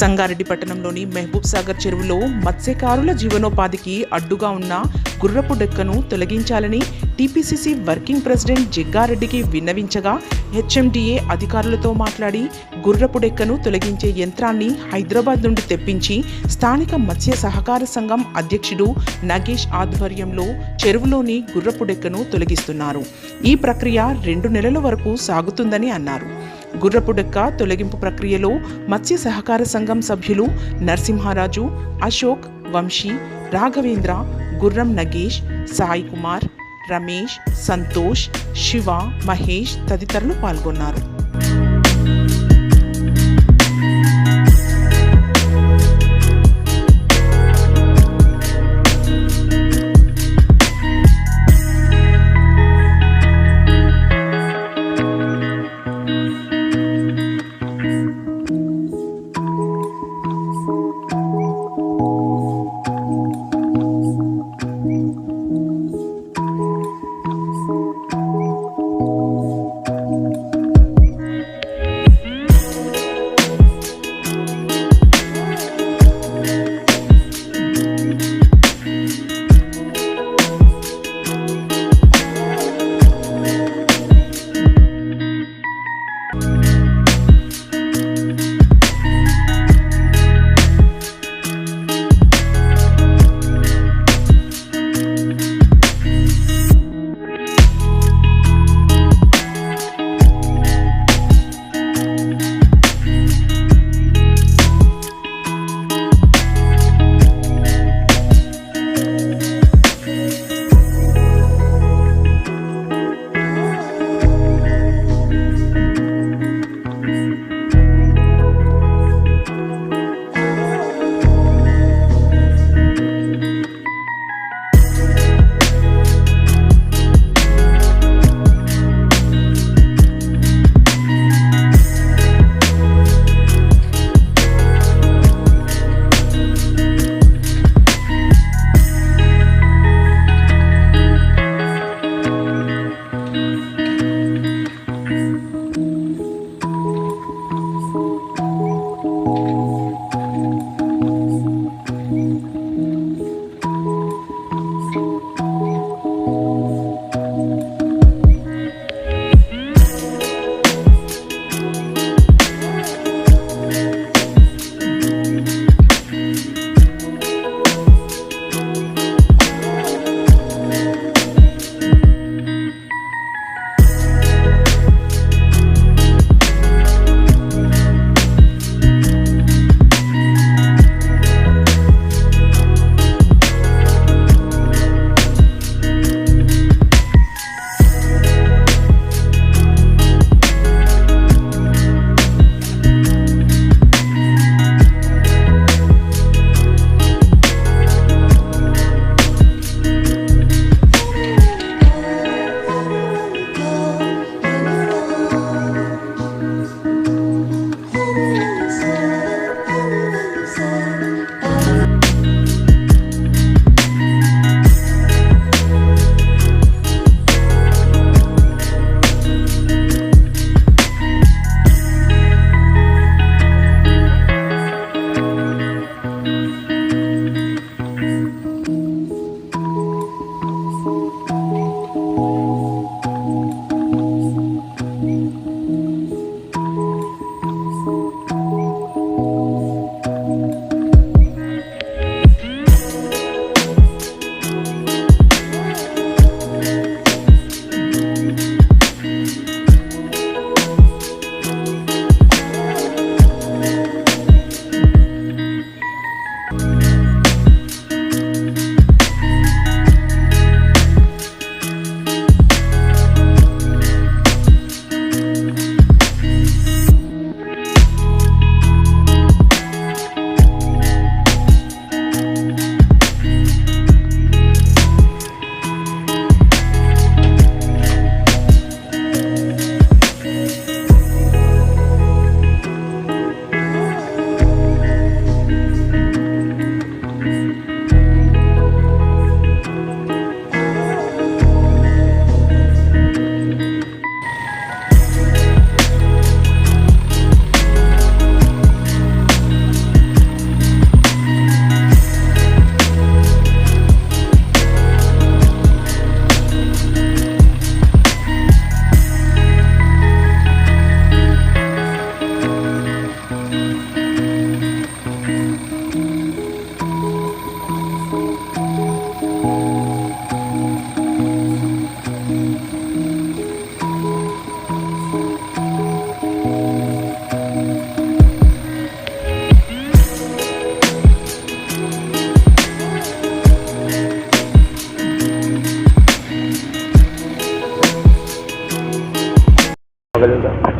సంగారెడ్డి పట్టణంలోని మహబూబ్ సాగర్ చెరువులో మత్స్యకారుల జీవనోపాధికి అడ్డుగా ఉన్న గుర్రపు డెక్కను తొలగించాలని టీపీసీసీ వర్కింగ్ ప్రెసిడెంట్ జగ్గారెడ్డికి విన్నవించగా హెచ్ఎండిఏ అధికారులతో మాట్లాడి గుర్రపు డెక్కను తొలగించే యంత్రాన్ని హైదరాబాద్ నుండి తెప్పించి స్థానిక మత్స్య సహకార సంఘం అధ్యక్షుడు నగేష్ ఆధ్వర్యంలో చెరువులోని గుర్రపు డెక్కను తొలగిస్తున్నారు. ఈ ప్రక్రియ 2 నెలల వరకు సాగుతుందని అన్నారు. గుర్రపు డెక్క తొలగింపు ప్రక్రియలో మత్స్య సహకార సంఘం సభ్యులు నరసింహారాజు, అశోక్, వంశీ, రాఘవేంద్ర, గుర్రం నగేష్, సాయి కుమార్, రమేష్, సంతోష్, శివ, మహేష్ తదితరులు పాల్గొన్నారు.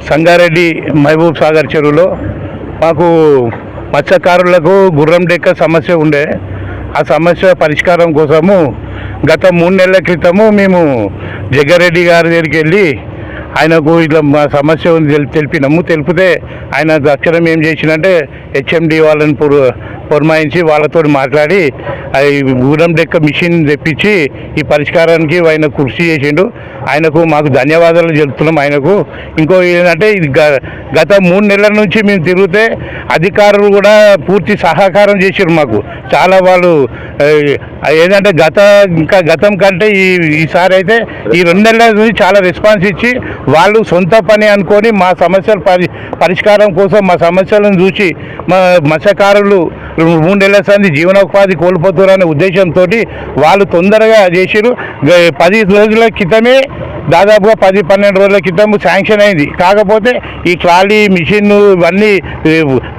సంగారెడ్డి మహబూబ్ సాగర్ చెరువులో మాకు మత్స్యకారులకు గుర్రం డెక్క సమస్య ఉండే. ఆ సమస్య పరిష్కారం కోసము గత 3 నెలల క్రితము మేము జగ్గారెడ్డి గారి దగ్గరికి వెళ్ళి ఆయనకు ఇట్లా మా సమస్య ఉంది తెలిపితే ఆయన అక్షరం ఏం చేసిందంటే హెచ్ఎండి వాళ్ళని పురమాయించి వాళ్ళతో మాట్లాడి గుర్రం డెక్క మిషన్ తెప్పించి ఈ పరిష్కారానికి ఆయన కృషి చేసిండు. ఆయనకు మాకు ధన్యవాదాలు చెప్తున్నాం. ఆయనకు ఇంకో ఏంటంటే ఇది గత 3 నెలల నుంచి మేము తిరిగితే అధికారులు కూడా పూర్తి సహకారం చేసారు మాకు. చాలా వాళ్ళు ఏంటంటే గతం కంటే ఈసారి అయితే ఈ 2 నెలల నుంచి చాలా రెస్పాన్స్ ఇచ్చి వాళ్ళు సొంత పని అనుకొని మా సమస్యల పరిష్కారం కోసం మా సమస్యలను చూసి మా మత్స్యకారులు 3 నెలల సంది జీవనోపాధి కోల్పోతున్నారనే ఉద్దేశంతో వాళ్ళు తొందరగా చేసిరు. 10 రోజుల క్రితమే దాదాపుగా 10-12 రోజుల క్రితం శాంక్షన్ అయింది. కాకపోతే ఈ ట్రాలీ మిషన్ ఇవన్నీ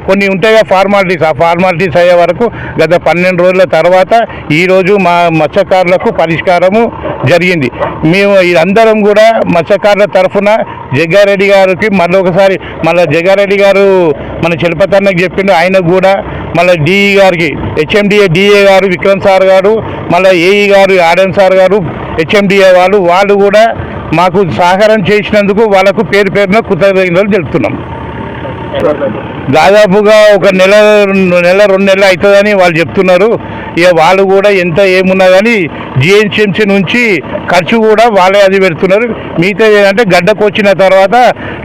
కొన్ని ఉంటాయి ఫార్మాలిటీస్, ఆ ఫార్మాలిటీస్ అయ్యే వరకు గత 12 రోజుల తర్వాత ఈరోజు మా మత్స్యకారులకు పరిష్కారము జరిగింది. మేము అందరం కూడా మత్స్యకారుల తరఫున జగ్గారెడ్డి గారికి మళ్ళీ జగ్గారెడ్డి గారు మన చలపతన్నకు చెప్పిండు. ఆయనకు కూడా మళ్ళీ డిఈ గారికి హెచ్ఎండిఏ డిఏ గారు విక్రమ్ సార్ గారు, మళ్ళీ ఏఈ గారు ఆర్ఎన్ సార్ గారు, హెచ్ఎండిఏ వాళ్ళు కూడా మాకు సహకారం చేసినందుకు వాళ్ళకు పేరున కృతజ్ఞతలు తెలుపుతున్నాం. దాదాపుగా ఒక నెల 2 నెలలు అవుతుందని వాళ్ళు చెప్తున్నారు. ఇక వాళ్ళు కూడా ఎంత ఏమున్నా కానీ జిహెచ్ఎంసీ నుంచి ఖర్చు కూడా వాళ్ళే అది పెడుతున్నారు. మిగతా ఏంటంటే గడ్డకు వచ్చిన తర్వాత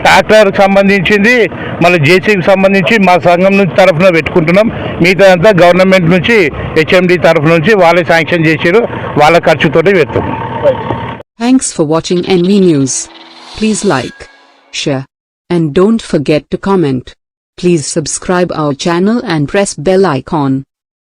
ట్రాక్టర్కి సంబంధించింది మళ్ళీ జేసీకి సంబంధించి మా సంఘం నుంచి తరఫున పెట్టుకుంటున్నాం. మిగతా అంతా గవర్నమెంట్ నుంచి హెచ్ఎండి తరఫు నుంచి వాళ్ళే శాంక్షన్ చేసారు. వాళ్ళ ఖర్చుతోటి పెడుతున్నాం. Thanks for watching NV News. Please like, share, and don't forget to comment. Please subscribe our channel and press bell icon.